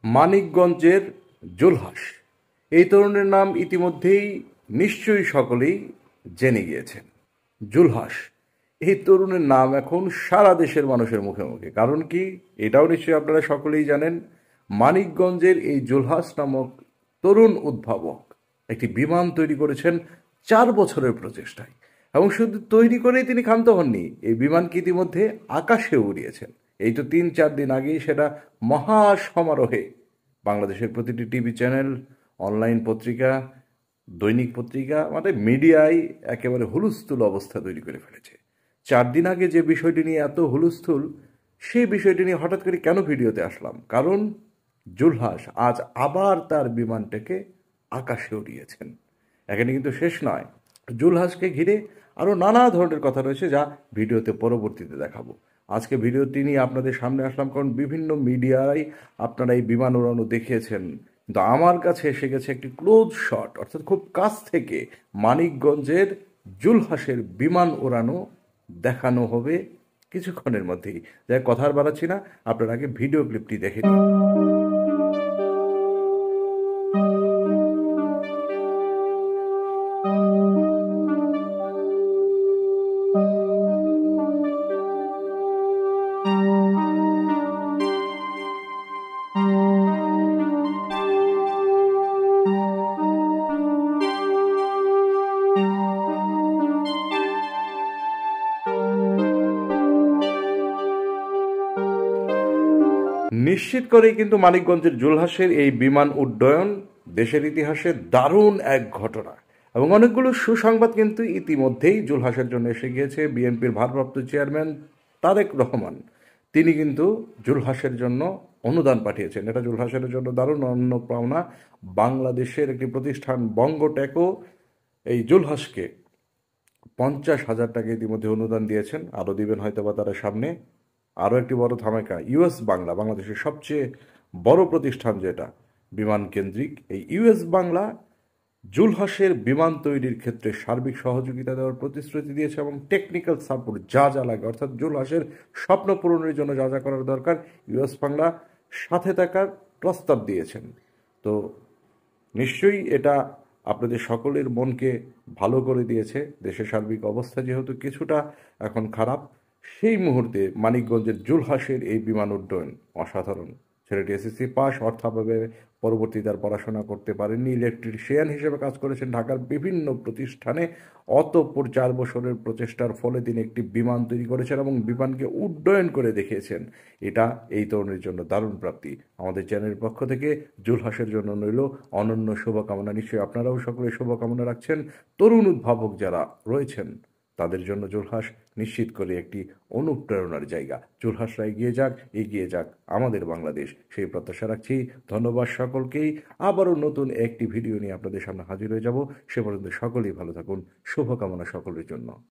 মানিকগঞ্জের জুলহাস এই তরুণের নাম ইতিমধ্যেই নিশ্চয়ই সকলেই জেনে গিয়েছেন। জুলহাস এই তরুণের নাম এখন সারা দেশের মানুষের মুখে মুখে। কারণ কি, এটাও নিশ্চয়ই আপনারা সকলেই জানেন, মানিকগঞ্জের এই জুলহাস নামক তরুণ উদ্ভাবক একটি বিমান তৈরি করেছেন 4 বছরের প্রচেষ্টায়। এবং শুধু তৈরি করেই তিনি ক্ষান্ত হননি, এই বিমানকে ইতিমধ্যে আকাশে উড়িয়েছেন। এই তো 3-4 দিন আগেই সেটা মহা সমারোহে বাংলাদেশের প্রতিটি টিভি চ্যানেল, অনলাইন পত্রিকা, দৈনিক পত্রিকা, মানে মিডিয়ায় একেবারে হুলস্থুল অবস্থা তৈরি করে ফেলেছে। 4 দিন আগে যে বিষয়টি নিয়ে এত হুলস্থুল, সেই বিষয়টি নিয়ে হঠাৎ করে কেন ভিডিওতে আসলাম? কারণ জুলহাস আজ আবার তার বিমানটাকে আকাশে উড়িয়েছেন। এখানে কিন্তু শেষ নয়, জুলহাসকে ঘিরে আরও নানা ধরনের কথা রয়েছে, যা ভিডিওতে পরবর্তীতে দেখাবো। আজকে ভিডিওটি নিয়ে আপনাদের সামনে আসলাম কারণ বিভিন্ন মিডিয়ায় আপনারা এই বিমান উড়ানো দেখিয়েছেন, কিন্তু আমার কাছে এসে গেছে একটি ক্লোজ শট, অর্থাৎ খুব কাছ থেকে মানিকগঞ্জের জুলহাসের বিমান উড়ানো দেখানো হবে কিছুক্ষণের মধ্যেই। যাই কথা আর বাড়াচ্ছি না, আপনারা আগে ভিডিও ক্লিপটি দেখে নিন। নিশ্চিত করেই কিন্তু মানিকগঞ্জের জুলহাসের এই বিমান উড্ডয়ন দেশের ইতিহাসে দারুণ এক ঘটনা, এবং অনেকগুলো সুসংবাদ কিন্তু ইতিমধ্যেই জুলহাসের জন্য এসে গিয়েছে। বিএনপির ভারপ্রাপ্ত চেয়ারম্যান তারেক রহমান তিনি কিন্তু জুলহাসের জন্য অনুদান পাঠিয়েছেন। এটা জুলহাসের জন্য দারুণ অন্য পাওনা। বাংলাদেশের একটি প্রতিষ্ঠান বঙ্গটেকও এই জুলহাসকে 50,000 টাকা ইতিমধ্যে অনুদান দিয়েছেন, আরও দিবেন হয়তো বা তারা সামনে। আরও একটি বড় ধামাকা, ইউএস বাংলা, বাংলাদেশের সবচেয়ে বড় প্রতিষ্ঠান যেটা বিমান কেন্দ্রিক, এই ইউএস বাংলা জুলহাসের বিমান তৈরির ক্ষেত্রে সার্বিক সহযোগিতা দেওয়ার প্রতিশ্রুতি দিয়েছে, এবং টেকনিক্যাল সাপোর্ট যা যা লাগে, অর্থাৎ জুলহাসের স্বপ্ন পূরণের জন্য যা যা করার দরকার, ইউএস বাংলা সাথে থাকার প্রস্তাব দিয়েছেন। তো নিশ্চয়ই এটা আপনাদের সকলের মনকে ভালো করে দিয়েছে। দেশের সার্বিক অবস্থা যেহেতু কিছুটা এখন খারাপ, সেই মুহূর্তে মানিকগঞ্জের জুলহাসের এই বিমান উড্ডয়ন অসাধারণ। ছেলেটি এসএসসি পাস, অর্থাভাবে পরবর্তীতে আর পড়াশোনা করতে পারেননি, ইলেকট্রিশিয়ান হিসেবে কাজ করেছেন ঢাকার বিভিন্ন প্রতিষ্ঠানে। অতঃপর 4 বছরের প্রচেষ্টার ফলে তিনি একটি বিমান তৈরি করেছেন এবং বিমানকে উড্ডয়ন করে দেখিয়েছেন। এটা এই তরুণের জন্য দারুণ প্রাপ্তি। আমাদের চ্যানেলের পক্ষ থেকে জুলহাসের জন্য রইল অনন্য শুভকামনা। নিশ্চয়ই আপনারাও সকলে শুভকামনা রাখছেন। তরুণ উদ্ভাবক যারা রয়েছেন তাদের জন্য জুলহাস নিশ্চিত করে একটি অনুপ্রেরণার জায়গা। জুলহাসরা এগিয়ে যাক আমাদের বাংলাদেশ, সেই প্রত্যাশা রাখছি। ধন্যবাদ সকলকেই। আবারও নতুন একটি ভিডিও নিয়ে আপনাদের সামনে হাজির হয়ে যাব। সে পর্যন্ত সকলেই ভালো থাকুন। শুভকামনা সকলের জন্য।